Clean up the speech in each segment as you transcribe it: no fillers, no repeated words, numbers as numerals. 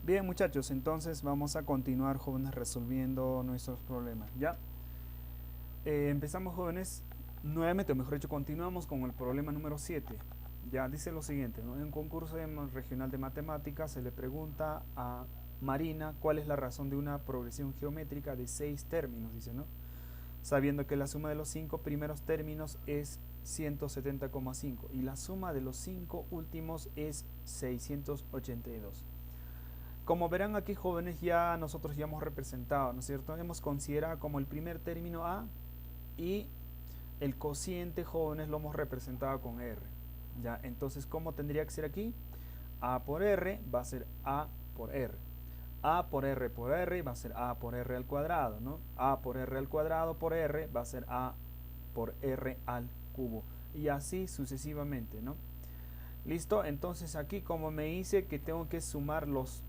Bien, muchachos, entonces vamos a continuar, jóvenes, resolviendo nuestros problemas. Ya. Empezamos, jóvenes, nuevamente, o mejor dicho, continuamos con el problema número 7. Ya dice lo siguiente, ¿no? En un concurso regional de matemáticas se le pregunta a Marina cuál es la razón de una progresión geométrica de 6 términos, dice, ¿no? Sabiendo que la suma de los 5 primeros términos es 170,5 y la suma de los 5 últimos es 682. Como verán aquí, jóvenes, ya nosotros ya hemos representado, ¿no es cierto? Hemos considerado como el primer término A y el cociente, jóvenes, lo hemos representado con R. Ya, entonces, ¿cómo tendría que ser aquí? A por R va a ser A por R. A por R va a ser A por R al cuadrado, ¿no? A por R al cuadrado por R va a ser A por R al cubo. Y así sucesivamente, ¿no? Listo, entonces aquí como me dice que tengo que sumar los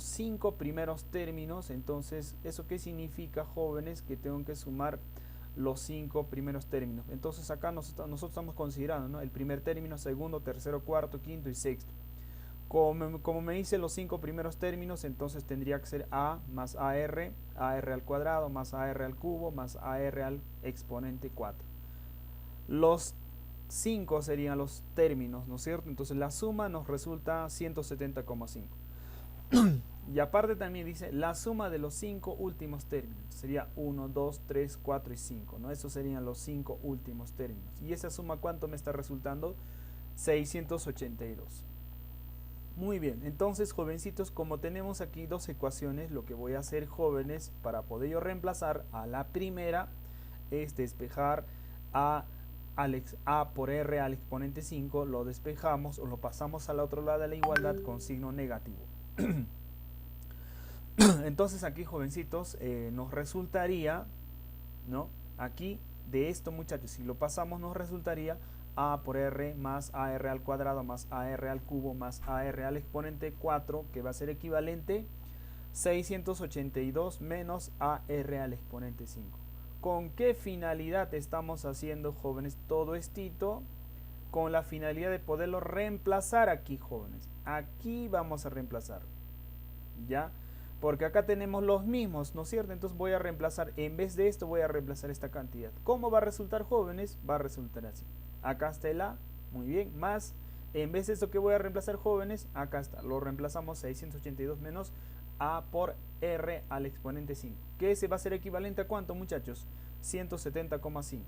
5 primeros términos, entonces ¿eso qué significa, jóvenes? Que tengo que sumar los 5 primeros términos. Entonces acá nosotros estamos considerando, ¿no? El primer término, segundo, tercero, cuarto, quinto y sexto. Como me dice los 5 primeros términos, entonces tendría que ser A más AR al cuadrado, más AR al cubo, más AR al exponente 4. Los 5 serían los términos, ¿no es cierto? Entonces la suma nos resulta 170,5. Y aparte también dice la suma de los 5 últimos términos. Sería 1, 2, 3, 4 y 5, ¿no? Esos serían los 5 últimos términos. ¿Y esa suma cuánto me está resultando? 682. Muy bien, entonces, jovencitos, como tenemos aquí dos ecuaciones, lo que voy a hacer, jóvenes, para poder yo reemplazar a la primera es despejar a A por R al exponente 5, lo despejamos o lo pasamos al otro lado de la igualdad con signo negativo. Entonces aquí, jovencitos, nos resultaría, ¿no? Aquí de esto, muchachos, si lo pasamos nos resultaría A por R más AR al cuadrado más AR al cubo más AR al exponente 4, que va a ser equivalente 682 menos AR al exponente 5. ¿Con qué finalidad estamos haciendo, jóvenes, todo esto? Con la finalidad de poderlo reemplazar aquí, jóvenes. Aquí vamos a reemplazar, ¿ya? Porque acá tenemos los mismos, ¿no es cierto? Entonces voy a reemplazar, en vez de esto voy a reemplazar esta cantidad. ¿Cómo va a resultar, jóvenes? Va a resultar así. Acá está el A, muy bien, más, en vez de esto que voy a reemplazar, jóvenes, acá está, lo reemplazamos 682 menos A por R al exponente 5. Que ese va a ser equivalente a ¿cuánto, muchachos? 170,5.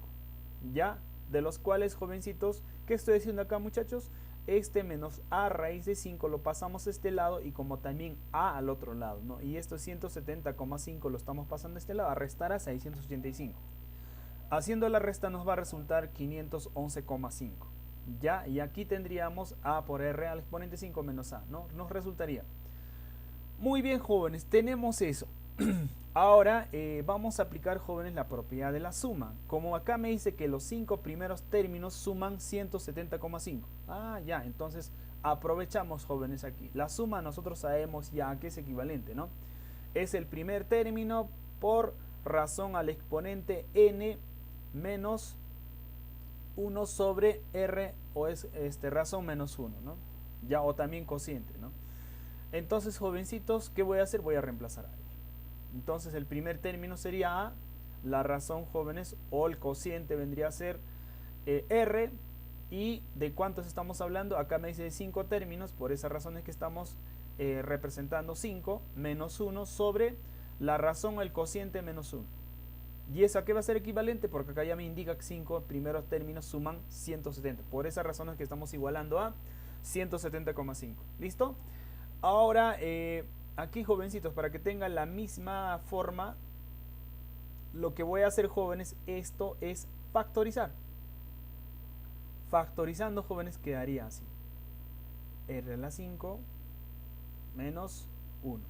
¿Ya? De los cuales, jovencitos, ¿qué estoy haciendo acá, muchachos? Este menos a raíz de 5 lo pasamos a este lado y como también a al otro lado, ¿no? Y esto 170,5 lo estamos pasando a este lado, a restar a 685. Haciendo la resta nos va a resultar 511,5. Ya, y aquí tendríamos a por r al exponente 5 menos a, ¿no? Nos resultaría. Muy bien, jóvenes, tenemos eso. Ahora vamos a aplicar, jóvenes, la propiedad de la suma. Como acá me dice que los 5 primeros términos suman 170,5. Ah, ya, entonces aprovechamos, jóvenes, aquí. La suma nosotros sabemos ya a qué es equivalente, ¿no? Es el primer término por razón al exponente n menos 1 sobre r, o es razón menos 1, ¿no? Ya, o también cociente, ¿no? Entonces, jovencitos, ¿qué voy a hacer? Voy a reemplazar a él. Entonces el primer término sería A, la razón, jóvenes, o el cociente vendría a ser R, y ¿de cuántos estamos hablando? Acá me dice de 5 términos, por esas razones que estamos representando 5, menos 1 sobre la razón o el cociente menos 1. ¿Y eso a qué va a ser equivalente? Porque acá ya me indica que 5 primeros términos suman 170. Por esas razones que estamos igualando a 170,5. ¿Listo? Ahora, aquí, jovencitos, para que tengan la misma forma, lo que voy a hacer, jóvenes, esto es factorizar. Factorizando, jóvenes, quedaría así. R a la 5 menos 1.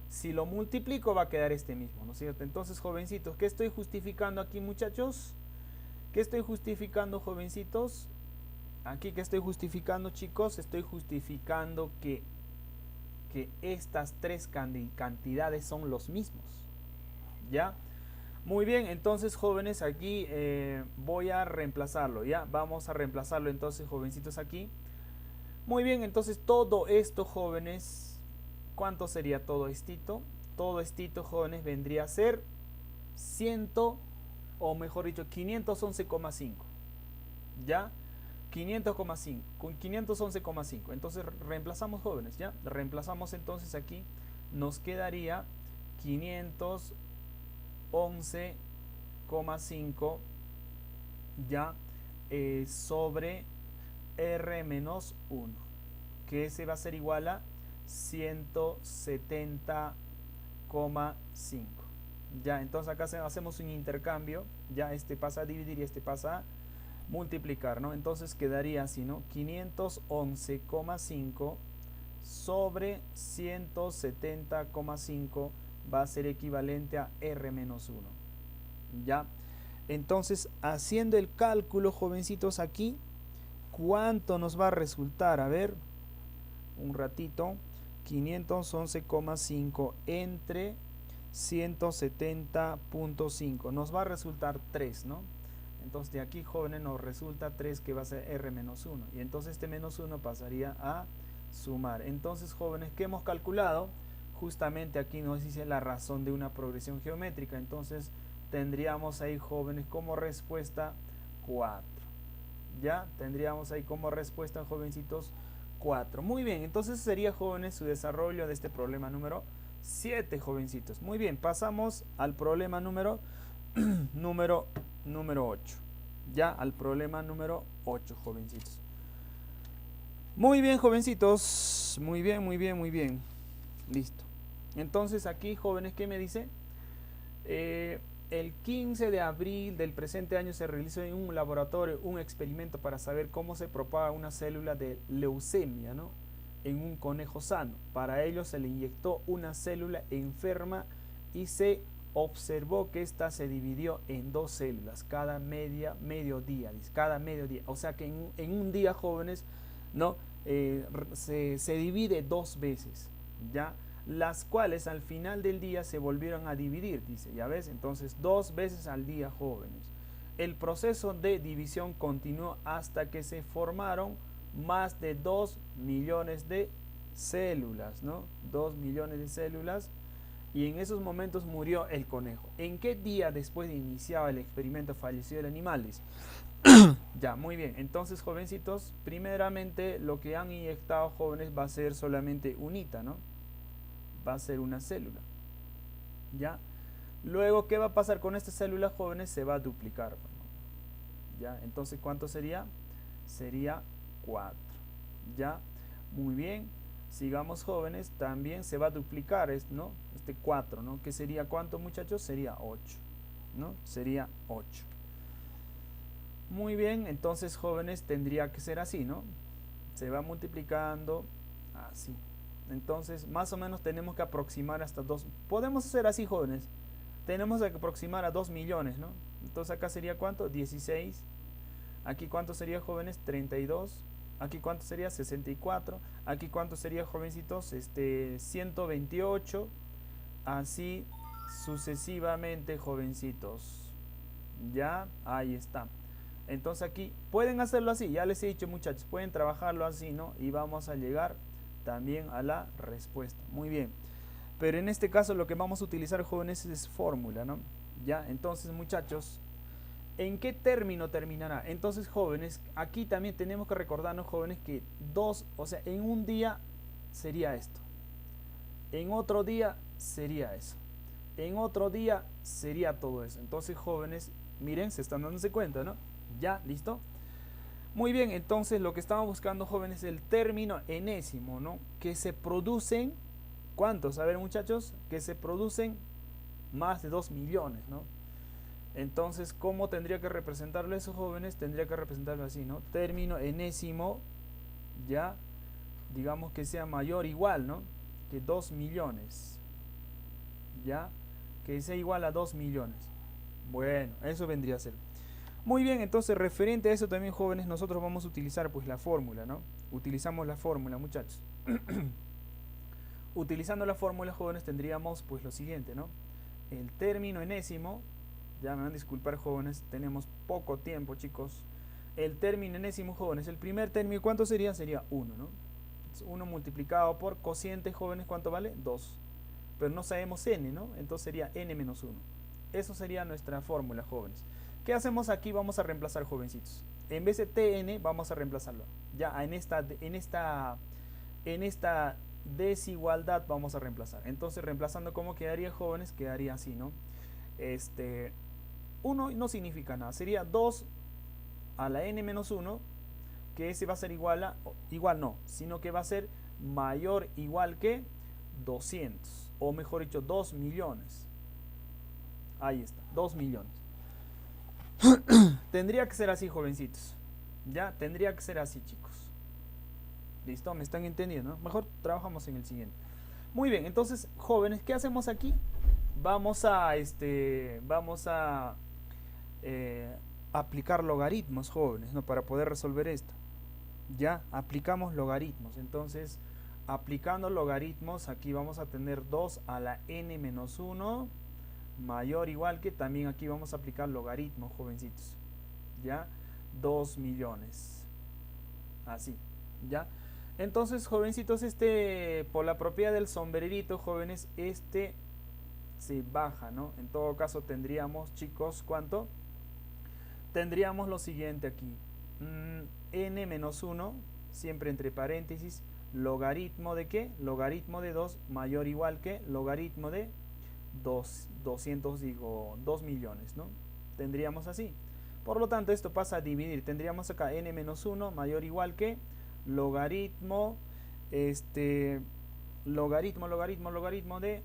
Si lo multiplico va a quedar este mismo, ¿no es cierto? Entonces, jovencitos, ¿qué estoy justificando aquí, muchachos? ¿Qué estoy justificando, jovencitos? Aquí, ¿qué estoy justificando, chicos? Estoy justificando que estas tres cantidades son los mismos. ¿Ya? Muy bien, entonces, jóvenes, aquí voy a reemplazarlo, ¿ya? Vamos a reemplazarlo entonces, jovencitos, aquí. Muy bien, entonces todo esto, jóvenes, ¿cuánto sería todo estito? Todo estito, jóvenes, vendría a ser 100, o mejor dicho, 511,5. ¿Ya? 500,5, con 511,5. Entonces reemplazamos, jóvenes, ¿ya? Reemplazamos entonces aquí, nos quedaría 511,5, ya, sobre R menos 1, que ese va a ser igual a 170,5. Ya, entonces acá hacemos un intercambio, ya este pasa a dividir y este pasa a multiplicar, ¿no? Entonces quedaría así, ¿no? 511,5 sobre 170,5 va a ser equivalente a R menos 1. ¿Ya? Entonces, haciendo el cálculo, jovencitos, aquí, ¿cuánto nos va a resultar? A ver, un ratito. 511,5 entre 170,5. Nos va a resultar 3, ¿no? Entonces de aquí, jóvenes, nos resulta 3, que va a ser R menos 1. Y entonces este menos 1 pasaría a sumar. Entonces, jóvenes, ¿qué hemos calculado? Justamente aquí nos dice la razón de una progresión geométrica. Entonces tendríamos ahí, jóvenes, como respuesta 4. ¿Ya? Tendríamos ahí como respuesta, jovencitos, 4. Muy bien, entonces sería, jóvenes, su desarrollo de este problema número 7, jovencitos. Muy bien, pasamos al problema número 8. Ya, al problema número 8, jovencitos. Muy bien, jovencitos. Muy bien, muy bien, muy bien. Listo. Entonces aquí, jóvenes, ¿qué me dice? El 15 de abril del presente año se realizó en un laboratorio un experimento para saber cómo se propaga una célula de leucemia, ¿no?, en un conejo sano. Para ello se le inyectó una célula enferma y se observó que ésta se dividió en 2 células cada mediodía. O sea que en un día, jóvenes, ¿no? Se divide 2 veces, ¿ya? Las cuales al final del día se volvieron a dividir, dice, ¿ya ves? Entonces 2 veces al día, jóvenes. El proceso de división continuó hasta que se formaron más de 2 millones de células, ¿no? 2 millones de células, y en esos momentos murió el conejo. ¿En qué día después de iniciar el experimento falleció el animal? Ya, muy bien. Entonces, jovencitos, primeramente lo que han inyectado, jóvenes, va a ser solamente unita, ¿no? Va a ser una célula. ¿Ya? Luego, ¿qué va a pasar con esta célula, jóvenes? Se va a duplicar. ¿Ya? Entonces, ¿cuánto sería? Sería 4. ¿Ya? Muy bien. Sigamos, jóvenes. También se va a duplicar, ¿no? Este 4, ¿no? ¿Qué sería cuánto, muchachos? Sería 8, ¿no? Sería 8. Muy bien. Entonces, jóvenes, tendría que ser así, ¿no? Se va multiplicando así. Entonces, más o menos tenemos que aproximar hasta 2. Podemos hacer así, jóvenes. Tenemos que aproximar a 2 millones, ¿no? Entonces, acá sería ¿cuánto? 16. Aquí, ¿cuánto sería, jóvenes? 32. Aquí, ¿cuánto sería? 64. Aquí, ¿cuánto sería, jovencitos? 128. Así sucesivamente, jovencitos. Ya, ahí está. Entonces aquí pueden hacerlo así, ya les he dicho, muchachos, pueden trabajarlo así, ¿no? Y vamos a llegar también a la respuesta. Muy bien. Pero en este caso lo que vamos a utilizar, jóvenes, es fórmula, ¿no? Ya, entonces, muchachos, ¿en qué término terminará? Entonces, jóvenes, aquí también tenemos que recordarnos, jóvenes, que o sea, en un día sería esto. En otro día sería eso. En otro día sería todo eso. Entonces, jóvenes, miren, se están dándose cuenta, ¿no? Ya, ¿listo? Muy bien, entonces lo que estamos buscando, jóvenes, es el término enésimo, ¿no? Que se producen, ¿cuántos? A ver, muchachos, que se producen más de 2 millones, ¿no? Entonces, ¿cómo tendría que representarlo eso, jóvenes? Tendría que representarlo así, ¿no? Término enésimo, ya, digamos que sea mayor o igual, ¿no? Que 2 millones, ya, que sea igual a 2 millones. Bueno, eso vendría a ser. Muy bien, entonces referente a eso también, jóvenes, nosotros vamos a utilizar pues la fórmula, ¿no? Utilizamos la fórmula, muchachos. Utilizando la fórmula, jóvenes, tendríamos pues lo siguiente, ¿no? El término enésimo, ya me van a disculpar, jóvenes, tenemos poco tiempo, chicos. El término enésimo, jóvenes, el primer término, ¿cuánto sería? Sería 1, ¿no? 1 multiplicado por cociente, jóvenes, ¿cuánto vale? 2. Pero no sabemos n, ¿no? Entonces sería n menos 1. Eso sería nuestra fórmula, jóvenes. ¿Qué hacemos aquí? Vamos a reemplazar, jovencitos. En vez de tn, vamos a reemplazarlo. Ya en esta desigualdad vamos a reemplazar. Entonces, reemplazando, ¿cómo quedaría, jóvenes? Quedaría así, ¿no? 1 no significa nada. Sería 2 a la n menos 1, que ese va a ser igual no, sino que va a ser mayor o igual que 200, o mejor dicho, 2 millones. Ahí está, 2 millones. Tendría que ser así, jovencitos. Ya, tendría que ser así, chicos. ¿Listo? ¿Me están entendiendo? ¿No? Mejor trabajamos en el siguiente. Muy bien, entonces, jóvenes, ¿qué hacemos aquí? Vamos a aplicar logaritmos, jóvenes, ¿no? Para poder resolver esto. Ya, aplicamos logaritmos. Entonces, aplicando logaritmos, aquí vamos a tener 2 a la n menos 1 mayor o igual que, también aquí vamos a aplicar logaritmos, jovencitos. Ya, 2 millones. Así, ya. Entonces, jovencitos, por la propiedad del sombrerito, jóvenes, se baja, ¿no? En todo caso tendríamos, chicos, ¿cuánto? Tendríamos lo siguiente aquí. N menos 1, siempre entre paréntesis, logaritmo de ¿qué? Logaritmo de 2 mayor o igual que logaritmo de 2 millones, ¿no? Tendríamos así. Por lo tanto, esto pasa a dividir. Tendríamos acá n menos 1 mayor o igual que logaritmo, logaritmo de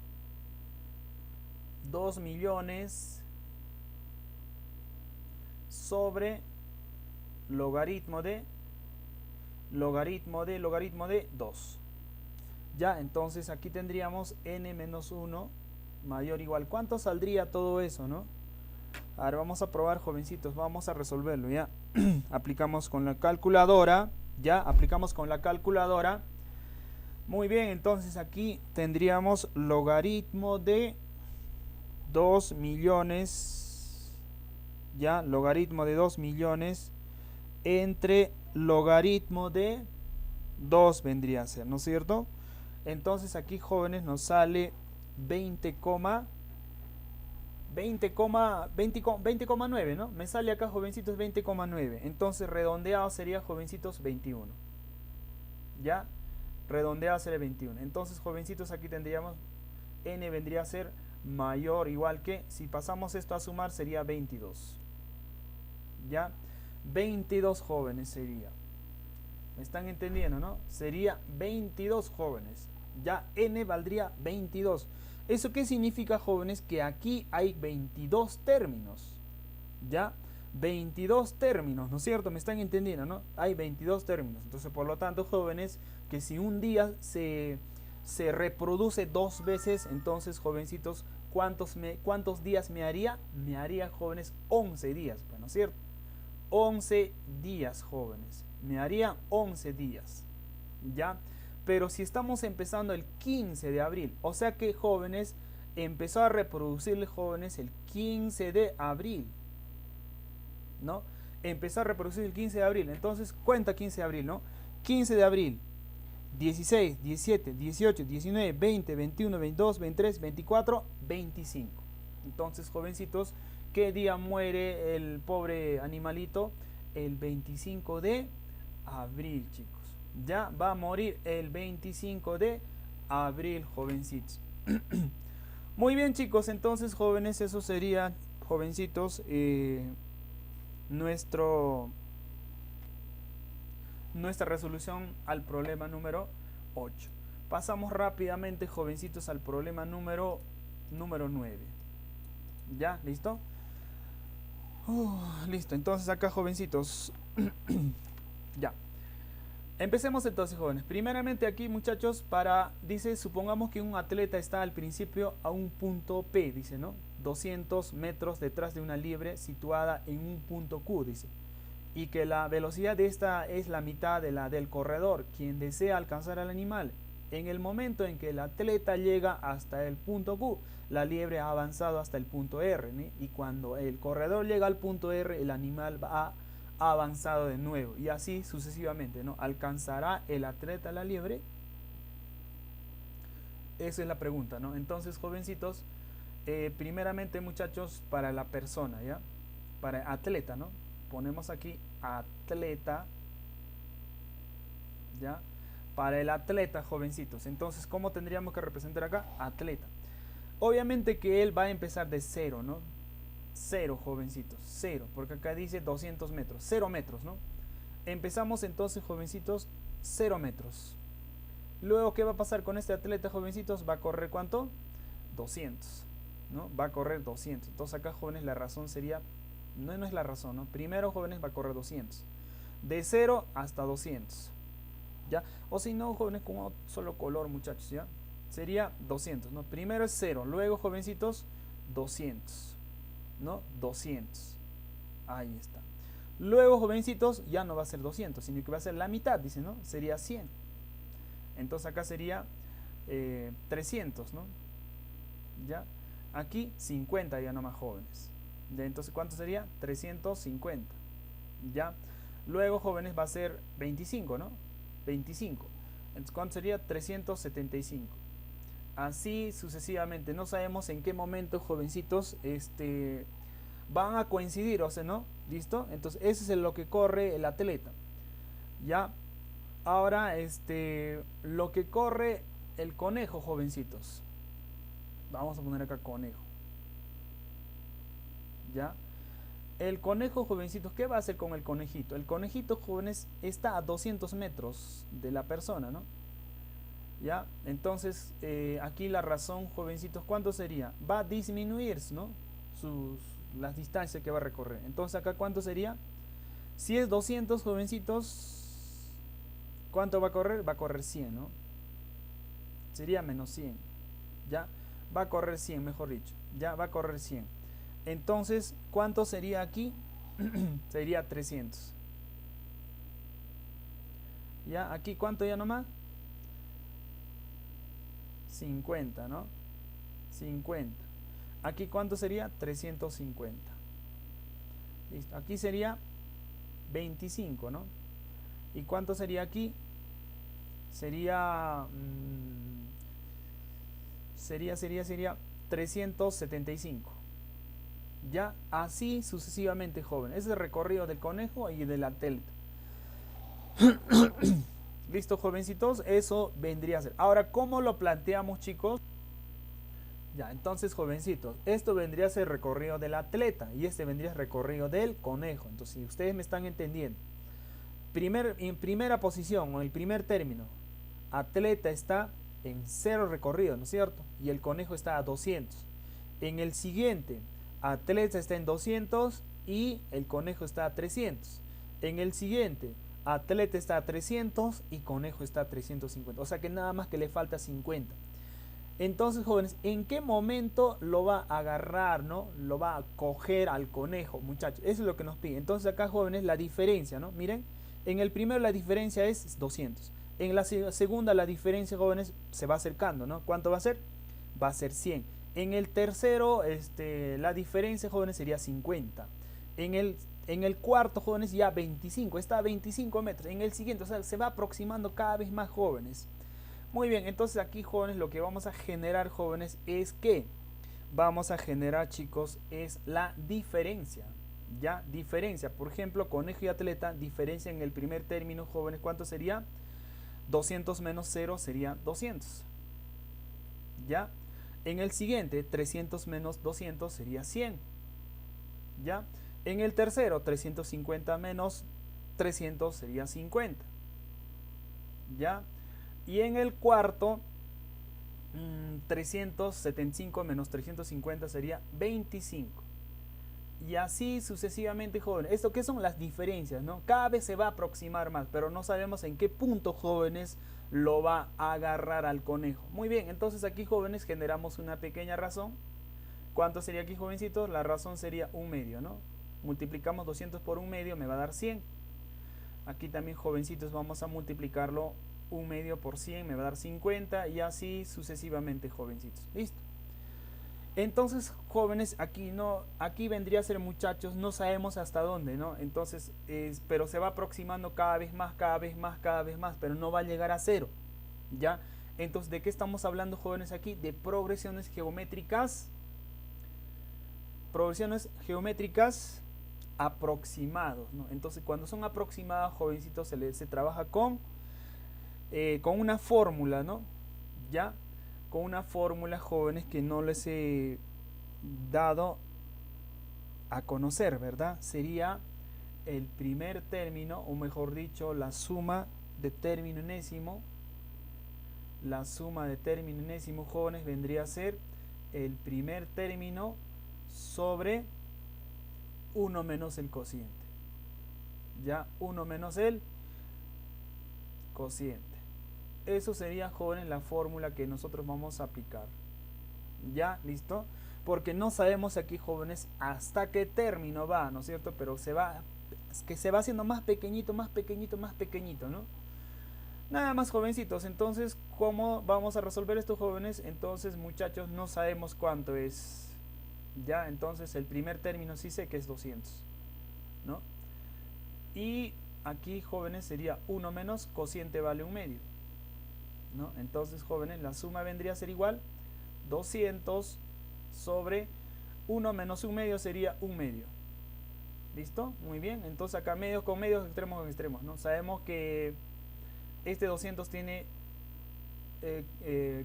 2 millones sobre logaritmo de 2. Ya, entonces aquí tendríamos n menos 1 mayor o igual. ¿Cuánto saldría todo eso, no? Ahora vamos a probar, jovencitos, vamos a resolverlo, ¿ya? Aplicamos con la calculadora, ¿ya? Aplicamos con la calculadora. Muy bien, entonces aquí tendríamos logaritmo de 2 millones, ¿ya? Logaritmo de 2 millones entre logaritmo de 2 vendría a ser, ¿no es cierto? Entonces aquí, jóvenes, nos sale 20,9, ¿no? Me sale acá, jovencitos, 20,9. Entonces redondeado sería, jovencitos, 21. ¿Ya? Redondeado sería 21. Entonces, jovencitos, aquí tendríamos n vendría a ser mayor o igual que, si pasamos esto a sumar, sería 22. ¿Ya? 22, jóvenes, sería. ¿Me están entendiendo, no? Sería 22, jóvenes. Ya n valdría 22. ¿Eso qué significa, jóvenes? Que aquí hay 22 términos. ¿Ya? 22 términos, ¿no es cierto? ¿Me están entendiendo, no? Hay 22 términos. Entonces, por lo tanto, jóvenes, que si un día se reproduce 2 veces, entonces, jovencitos, ¿cuántos días me haría? Me haría, jóvenes, 11 días, ¿no es cierto? 11 días, jóvenes. Me haría 11 días. ¿Ya? Pero si estamos empezando el 15 de abril, o sea que, jóvenes, empezó a reproducirle, jóvenes, el 15 de abril, ¿no? Empezó a reproducir el 15 de abril. Entonces, cuenta 15 de abril, ¿no? 15 de abril, 16, 17, 18, 19, 20, 21, 22, 23, 24, 25. Entonces, jovencitos, ¿qué día muere el pobre animalito? El 25 de abril, chicos. Ya va a morir el 25 de abril, jovencitos. Muy bien, chicos. Entonces, jóvenes, eso sería, jovencitos, nuestra resolución al problema número 8. Pasamos rápidamente, jovencitos, al problema número 9. ¿Ya? ¿Listo? Listo. Entonces acá, jovencitos, ya. Empecemos entonces, jóvenes. Primeramente aquí, muchachos, dice, supongamos que un atleta está al principio a un punto P, dice, ¿no? 200 metros detrás de una liebre situada en un punto Q, dice. Y que la velocidad de esta es la mitad de la del corredor, quien desea alcanzar al animal. En el momento en que el atleta llega hasta el punto Q, la liebre ha avanzado hasta el punto R, ¿no? Y cuando el corredor llega al punto R, el animal va avanzado de nuevo, y así sucesivamente, ¿no? ¿Alcanzará el atleta la liebre? Esa es la pregunta, ¿no? Entonces, jovencitos, primeramente, muchachos, para la persona, ¿ya? Para atleta, ¿no? Ponemos aquí atleta, ¿ya? Para el atleta, jovencitos. Entonces, ¿cómo tendríamos que representar acá? Atleta. Obviamente que él va a empezar de cero, ¿no? Cero, jovencitos, cero, porque acá dice 200 metros, 0 metros, ¿no? Empezamos entonces, jovencitos, 0 metros. Luego, ¿qué va a pasar con este atleta, jovencitos? Va a correr ¿cuánto? 200, ¿no? Va a correr 200. Entonces acá, jóvenes, la razón sería, no es la razón, ¿no? Primero, jóvenes, va a correr 200. De 0 hasta 200, ¿ya? O si no, jóvenes, con un solo color, muchachos, ¿ya? Sería 200, ¿no? Primero es 0, luego, jovencitos, 200, ¿no? 200. Ahí está. Luego, jovencitos, ya no va a ser 200, sino que va a ser la mitad, dice, ¿no? Sería 100. Entonces acá sería 300, ¿no? ¿Ya? Aquí 50 ya nomás, jóvenes. Entonces, ¿cuánto sería? 350. ¿Ya? Luego, jóvenes, va a ser 25, ¿no? 25. Entonces, ¿cuánto sería? 375. Así sucesivamente. No sabemos en qué momento, jovencitos, van a coincidir, o sea, ¿no? ¿Listo? Entonces, eso es lo que corre el atleta. ¿Ya? Ahora, lo que corre el conejo, jovencitos. Vamos a poner acá conejo. ¿Ya? El conejo, jovencitos, ¿qué va a hacer con el conejito? El conejito, jóvenes, está a 200 metros de la persona, ¿no? ¿Ya? Entonces, aquí la razón, jovencitos, ¿cuánto sería? Va a disminuir, ¿no? Las distancias que va a recorrer. Entonces, acá, ¿cuánto sería? Si es 200, jovencitos, ¿cuánto va a correr? Va a correr 100, ¿no? Sería menos 100, ¿ya? Va a correr 100, mejor dicho, ya va a correr 100. Entonces, ¿cuánto sería aquí? Sería 300. ¿Ya? Aquí, ¿cuánto ya nomás? 50, ¿no? 50. Aquí, ¿cuánto sería? 350. Listo. Aquí sería 25, ¿no? ¿Y cuánto sería aquí? Sería... sería 375. Ya, así sucesivamente, jóvenes. Ese es el recorrido del conejo y del atleta. Listo, jovencitos, eso vendría a ser. Ahora, ¿cómo lo planteamos, chicos? Ya, entonces, jovencitos, esto vendría a ser el recorrido del atleta y este vendría a ser el recorrido del conejo. Entonces, si ustedes me están entendiendo, en primera posición o en el primer término, atleta está en 0 recorrido, ¿no es cierto? Y el conejo está a 200. En el siguiente, atleta está en 200 y el conejo está a 300. En el siguiente, atleta está a 300 y conejo está a 350. O sea que nada más que le falta 50. Entonces, jóvenes, ¿en qué momento lo va a agarrar, no? Lo va a coger al conejo, muchachos. Eso es lo que nos pide. Entonces acá, jóvenes, la diferencia, ¿no? Miren, en el primero la diferencia es 200. En la segunda la diferencia, jóvenes, se va acercando, ¿no? ¿Cuánto va a ser? Va a ser 100. En el tercero, la diferencia, jóvenes, sería 50. En el cuarto, jóvenes, ya 25. Está a 25 metros. En el siguiente, o sea, se va aproximando cada vez más, jóvenes. Muy bien, entonces aquí, jóvenes, lo que vamos a generar, jóvenes, es que vamos a generar, chicos, es la diferencia. ¿Ya? Diferencia. Por ejemplo, conejo y atleta, diferencia en el primer término, jóvenes, ¿cuánto sería? 200 menos 0 sería 200. ¿Ya? En el siguiente, 300 menos 200 sería 100. ¿Ya? En el tercero, 350 menos 300 sería 50. ¿Ya? Y en el cuarto, 375 menos 350 sería 25. Y así sucesivamente, jóvenes. ¿Esto qué son las diferencias, no? Cada vez se va a aproximar más, pero no sabemos en qué punto, jóvenes, lo va a agarrar al conejo. Muy bien, entonces aquí, jóvenes, generamos una pequeña razón. ¿Cuánto sería aquí, jovencitos? La razón sería 1 medio, ¿no? Multiplicamos 200 por 1 medio, me va a dar 100. Aquí también, jovencitos, vamos a multiplicarlo 1 medio por 100, me va a dar 50 y así sucesivamente, jovencitos. ¿Listo? Entonces, jóvenes, aquí vendría a ser, muchachos, no sabemos hasta dónde, ¿no? Entonces, pero se va aproximando cada vez más, cada vez más, cada vez más, pero no va a llegar a cero, ¿ya? Entonces, ¿de qué estamos hablando, jóvenes, aquí? De progresiones geométricas aproximados, ¿no? Entonces, cuando son aproximados, jovencitos, se trabaja con una fórmula, ¿no? ¿Ya? Con una fórmula, jóvenes, que no les he dado a conocer, ¿verdad? Sería el primer término, o mejor dicho, la suma de término enésimo. La suma de término enésimo, jóvenes, vendría a ser el primer término sobre 1 menos el cociente. Ya, 1 menos el cociente. Eso sería, jóvenes, la fórmula que nosotros vamos a aplicar. ¿Ya? ¿Listo? Porque no sabemos aquí, jóvenes, hasta qué término va, ¿no es cierto? Pero se va haciendo más pequeñito, más pequeñito, más pequeñito, ¿no? Nada más, jovencitos. Entonces, ¿cómo vamos a resolver esto, jóvenes? Entonces, muchachos, no sabemos cuánto es. Ya, entonces el primer término sí sé que es 200, ¿no? Y aquí, jóvenes, sería 1 menos cociente vale 1 medio, ¿no? Entonces, jóvenes, la suma vendría a ser igual 200 sobre 1 menos 1 medio sería 1 medio. ¿Listo? Muy bien. Entonces acá medios con medios, extremos con extremos, ¿no? Sabemos que este 200 tiene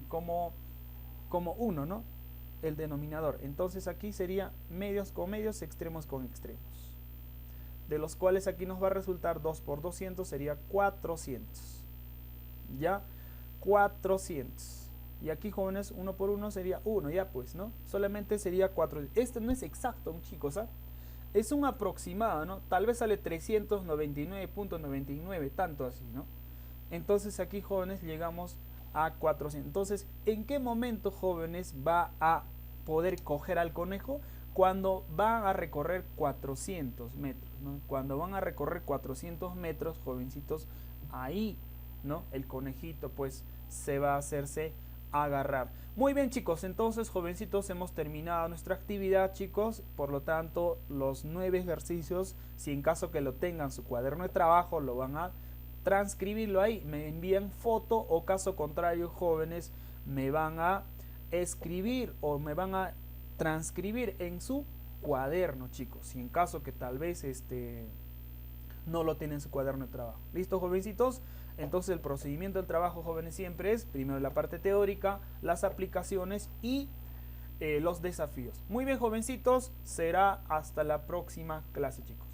como 1, ¿no? El denominador. Entonces aquí sería medios con medios, extremos con extremos. De los cuales aquí nos va a resultar 2 por 200 sería 400. ¿Ya? 400. Y aquí, jóvenes, 1 por 1 sería 1, ya pues, ¿no? Solamente sería 4. Este no es exacto, chicos, ¿ah? Es un aproximado, ¿no? Tal vez sale 399.99, tanto así, ¿no? Entonces aquí, jóvenes, llegamos a 400. Entonces, ¿en qué momento, jóvenes, va a poder coger al conejo? Cuando van a recorrer 400 metros, ¿no? Cuando van a recorrer 400 metros, jovencitos, ahí, ¿no? El conejito, pues, se va a hacerse agarrar. Muy bien, chicos, entonces, jovencitos, hemos terminado nuestra actividad, chicos. Por lo tanto, los 9 ejercicios, si en caso que lo tengan su cuaderno de trabajo, lo van a transcribirlo ahí, me envían foto, o caso contrario, jóvenes, me van a escribir o me van a transcribir en su cuaderno, chicos, si en caso que tal vez no lo tienen en su cuaderno de trabajo. ¿Listo, jovencitos? Entonces el procedimiento del trabajo, jóvenes, siempre es primero la parte teórica, las aplicaciones y los desafíos. Muy bien, jovencitos, será hasta la próxima clase, chicos.